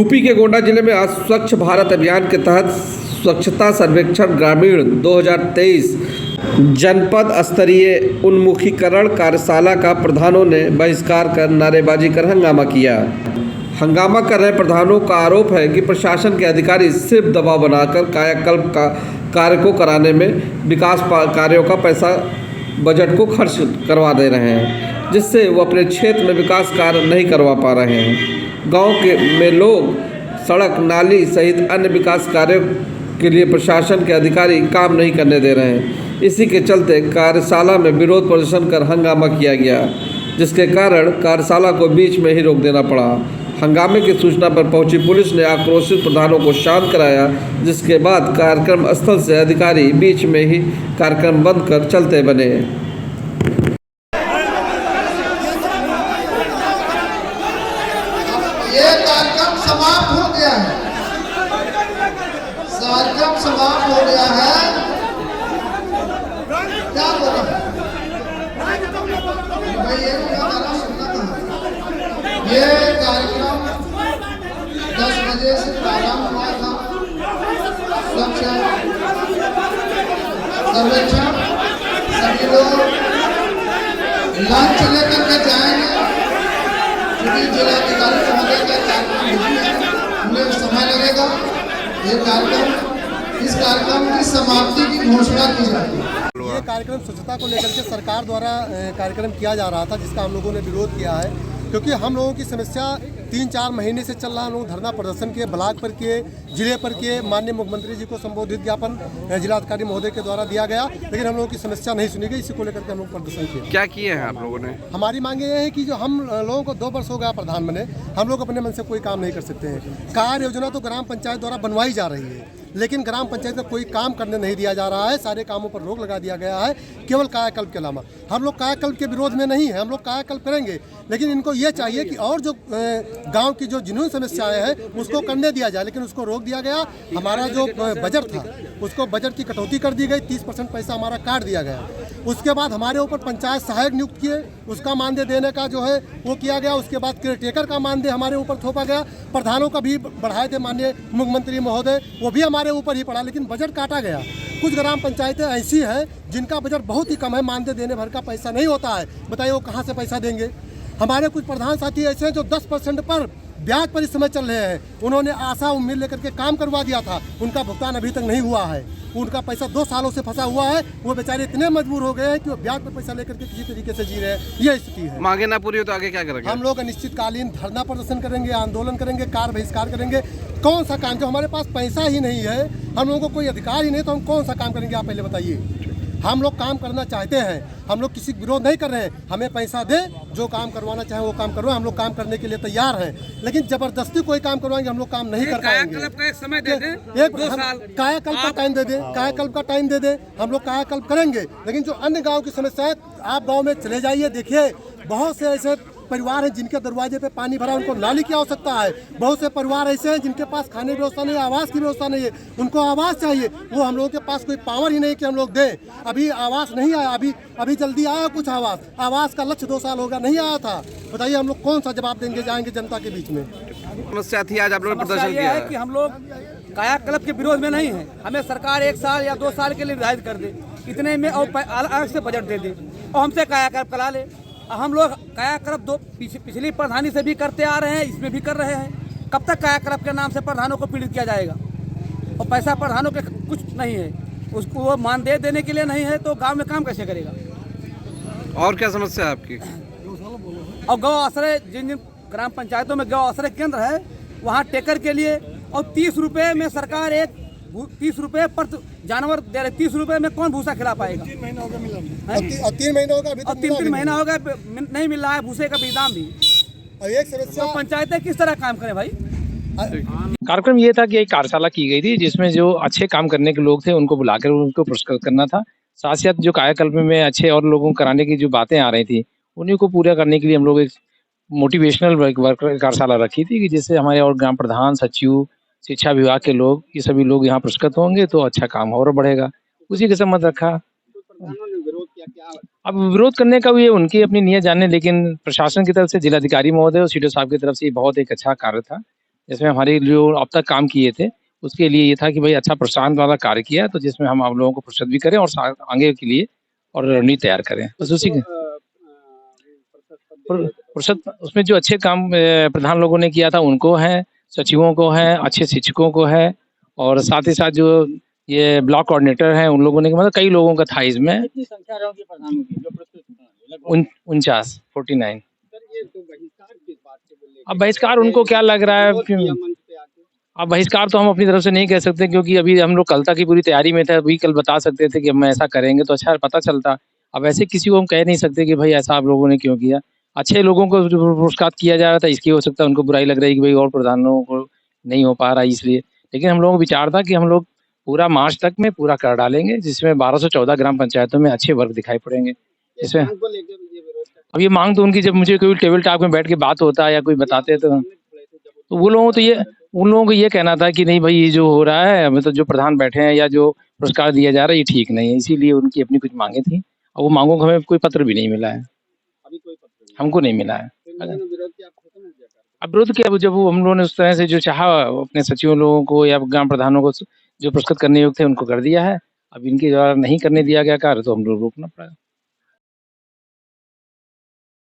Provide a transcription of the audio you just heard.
UP के गोंडा जिले में आज स्वच्छ भारत अभियान के तहत स्वच्छता सर्वेक्षण ग्रामीण 2023 जनपद स्तरीय उन्मुखीकरण कार्यशाला का प्रधानों ने बहिष्कार कर नारेबाजी कर हंगामा किया। हंगामा कर रहे प्रधानों का आरोप है कि प्रशासन के अधिकारी सिर्फ दबाव बनाकर कायाकल्प का कार्य को कराने में विकास कार्यों का पैसा बजट को खर्च करवा दे रहे हैं, जिससे वो अपने क्षेत्र में विकास कार्य नहीं करवा पा रहे हैं। गांव में लोग सड़क नाली सहित अन्य विकास कार्यों के लिए प्रशासन के अधिकारी काम नहीं करने दे रहे हैं। इसी के चलते कार्यशाला में विरोध प्रदर्शन कर हंगामा किया गया, जिसके कारण कार्यशाला को बीच में ही रोक देना पड़ा। हंगामे की सूचना पर पहुंची पुलिस ने आक्रोशित प्रधानों को शांत कराया, जिसके बाद कार्यक्रम स्थल से अधिकारी बीच में ही कार्यक्रम बंद कर चलते बने। ये कार्यक्रम समाप्त हो गया है। कार्यक्रम समाप्त हो गया है। क्या बोला भाई? ये गाना सुनना था। ये कार्यक्रम 10 बजे से प्रारंभ हुआ था। स्वच्छ सर्वेक्षण सभी लोग लंच लेकर के जाएंगे, क्योंकि जिलाधिकारी महोदय का कार्यक्रम उन्हें समय लगेगा। ये कार्यक्रम, इस कार्यक्रम की समाप्ति की घोषणा की जाएगी। ये कार्यक्रम स्वच्छता को लेकर के सरकार द्वारा कार्यक्रम किया जा रहा था, जिसका हम लोगों ने विरोध किया है, क्योंकि हम लोगों की समस्या 3-4 महीने से चल रहा। हम लोग धरना प्रदर्शन किए, ब्लॉक पर किए, जिले पर किए, माननीय मुख्यमंत्री जी को संबोधित ज्ञापन जिलाधिकारी महोदय के द्वारा दिया गया, लेकिन हम लोगों की समस्या नहीं सुनी गई। इसी को लेकर के हम लोग प्रदर्शन किए। क्या किए हैं आप लोगों ने? हमारी मांग ये है कि जो हम लोगों को 2 वर्ष हो गया प्रधान बने, हम लोग अपने मन से कोई काम नहीं कर सकते हैं। कार्य योजना तो ग्राम पंचायत द्वारा बनवाई जा रही है, लेकिन ग्राम पंचायत का कोई काम करने नहीं दिया जा रहा है। सारे कामों पर रोक लगा दिया गया है, केवल कायाकल्प के अलावा। हम लोग कायाकल्प के विरोध में नहीं है, हम लोग कायाकल्प करेंगे, लेकिन इनको ये चाहिए कि और जो गांव की जो जिन्होंने समस्याएं हैं उसको करने दिया जाए, लेकिन उसको रोक दिया गया। हमारा जो बजट था उसको बजट की कटौती कर दी गई, 30% पैसा हमारा काट दिया गया। उसके बाद हमारे ऊपर पंचायत सहायक नियुक्त किए, उसका मानदेय देने का जो है वो किया गया। उसके बाद केयरटेकर का मानदेय हमारे ऊपर थोपा गया। प्रधानों का भी बढ़ाए थे माननीय मुख्यमंत्री महोदय, वो भी हमारे ऊपर ही पड़ा, लेकिन बजट काटा गया। कुछ ग्राम पंचायतें ऐसी हैं जिनका बजट बहुत ही कम है, मानदेय देने भर का पैसा नहीं होता है। बताइए वो कहाँ से पैसा देंगे? हमारे कुछ प्रधान साथी ऐसे हैं जो 10% पर ब्याज पर इस समय चल रहे हैं। उन्होंने आशा उम्मीद लेकर के काम करवा दिया था, उनका भुगतान अभी तक नहीं हुआ है। उनका पैसा 2 सालों से फंसा हुआ है। वो बेचारे इतने मजबूर हो गए हैं कि वो ब्याज पर पैसा लेकर के किसी तरीके से जी रहे हैं। ये स्थिति है। मांगे ना पूरी हो तो आगे क्या करेंगे? हम लोग अनिश्चितकालीन धरना प्रदर्शन करेंगे, आंदोलन करेंगे, कार्य बहिष्कार करेंगे। कौन सा काम, जो हमारे पास पैसा ही नहीं है, हम लोगों को कोई अधिकार ही नहीं, तो हम कौन सा काम करेंगे? आप पहले बताइए। हम लोग काम करना चाहते हैं, हम लोग किसी विरोध नहीं कर रहे हैं। हमें पैसा दे, जो काम करवाना चाहे वो काम करवाए, हम लोग काम करने के लिए तैयार हैं। लेकिन जबरदस्ती कोई काम करवाएंगे हम लोग काम नहीं कर पाएंगे। कायाकल्प का एक समय दे दें, 2 साल कायाकल्प का टाइम दे दें, कायाकल्प का टाइम दे दें, हम लोग कायाकल्प करेंगे। लेकिन जो अन्य गाँव की समस्या है, आप गाँव में चले जाइए, देखिए बहुत से ऐसे परिवार हैं जिनके दरवाजे पे पानी भरा, उनको नाली की आवश्यकता है। बहुत से परिवार ऐसे हैं जिनके पास खाने की व्यवस्था नहीं है, आवास की व्यवस्था नहीं है, उनको आवास चाहिए। वो हम लोगों के पास कोई पावर ही नहीं कि हम लोग दें। अभी आवास नहीं आया, अभी जल्दी आया कुछ आवास का लक्ष्य 2 साल हो गया, नहीं आया था। बताइए हम लोग कौन सा जवाब देंगे जाएंगे जनता के बीच में? समस्या थी आज आप लोगों ने प्रदर्शन किया है कि हम लोग कायाकल्प के विरोध में नहीं है। हमें सरकार 1 साल या 2 साल के लिए निर्धारित कर दे, इतने में और अलग से बजट दे दे और हमसे कायाकल्प करा ले। हम लोग कायाकल्प पिछली प्रधानी से भी करते आ रहे हैं, इसमें भी कर रहे हैं। कब तक कायाकल्प के नाम से प्रधानों को पीड़ित किया जाएगा? और पैसा प्रधानों के कुछ नहीं है, उसको वो मानदेय देने के लिए नहीं है, तो गांव में काम कैसे करेगा? और क्या समस्या है आपकी? और गौ आश्रय, जिन जिन ग्राम पंचायतों में गौ आश्रय केंद्र है, वहाँ टेकर के लिए और 30 रुपये में सरकार 30 रुपये पर जानवर दे रहे। 30 रुपये में कौन भूसा खिला पाएगा? 3 महीना हो गया और 3 महीना होगा अभी तक 3 महीना हो गया नहीं मिल रहा है भूसे का भी दाम भी। और एक समस्या, तो पंचायतें किस तरह काम करें भाई? कार्यक्रम ये था कि एक कार्यशाला की गई थी, जिसमें जो अच्छे काम करने के लोग थे उनको बुलाकर उनको पुरस्कृत करना था। साथ साथ जो कायाकल्प में अच्छे और लोगों को कराने की जो बातें आ रही थी, उन्हीं को पूरा करने के लिए हम लोग एक मोटिवेशनल वर्क कार्यशाला रखी थी, कि जिससे हमारे और ग्राम प्रधान, सचिव, शिक्षा विभाग के लोग, ये सभी लोग यहाँ पुरस्कृत होंगे तो अच्छा काम और बढ़ेगा। उसी के संबंध रखा। अब विरोध करने का भी उनकी अपनी नीयत जाने, लेकिन प्रशासन की तरफ से जिलाधिकारी महोदय और सीडीओ साहब की तरफ से बहुत एक अच्छा कार्य था। जिसमें हमारे जो अब तक काम किए थे उसके लिए ये था कि भाई अच्छा प्रोत्साहन वाला कार्य किया, तो जिसमें हम आप लोगों को पुरस्कृत भी करें और आगे के लिए और रणनीति तैयार करें, बस उसी के पुरस्कृत उसमें जो अच्छे काम प्रधान लोगों ने किया था उनको है, सचिवों को है, अच्छे शिक्षकों को है, और साथ ही साथ जो ये ब्लॉक कोऑर्डिनेटर हैं उन लोगों ने, मतलब कई लोगों का था इसमें। कितनी संख्या रहोगी प्रधानों की जो पुरस्कृत होंगे? 49 49। सर ये तो बहिष्कार किस बात से बोले? अब बहिष्कार उनको क्या लग रहा है कि मंच पे आके अब बहिष्कार तो हम अपनी तरफ से नहीं कह सकते, क्योंकि अभी हम लोग कल तक की पूरी तैयारी में थे। अभी कल बता सकते थे कि हम ऐसा करेंगे तो अच्छा पता चलता। अब ऐसे किसी को हम कह नहीं सकते कि भाई ऐसा आप लोगों ने क्यों किया। अच्छे लोगों को जो पुरस्कार किया जा रहा था, इसकी हो सकता है उनको बुराई लग रही है कि भाई और प्रधानों को नहीं हो पा रहा है इसलिए। लेकिन हम लोगों को विचार था कि हम लोग पूरा मार्च तक में पूरा कर डालेंगे, जिसमें 1214 ग्राम पंचायतों में अच्छे वर्क दिखाई पड़ेंगे। इसमें मांग को लेकर ये विरोध कर अब ये मांग तो उनकी, जब मुझे कोई टेबल टॉक में बैठ के बात होता है या कोई बताते हैं तो वो लोगों तो ये उन लोगों को ये कहना था कि नहीं भाई ये जो हो रहा है, मतलब जो प्रधान बैठे हैं या जो पुरस्कार दिया जा रहा है ये ठीक नहीं है, इसीलिए उनकी अपनी कुछ मांगे थी और वो मांगों को हमें कोई पत्र भी नहीं मिला है, अभी कोई पत्र नहीं। हमको नहीं मिला है। फिर उन्होंने विरोध किया, आप खत्म हो गया कार्य? अब विरोध किया जब वो हम लोगों ने उस तरह से जो चाहा अपने सचिवों लोगों को या ग्राम प्रधानों को जो पुरस्कृत करने योग्य थे उनको कर दिया है। अब इनके द्वारा नहीं करने दिया गया कार्य तो हम लोग रोकना पड़ा।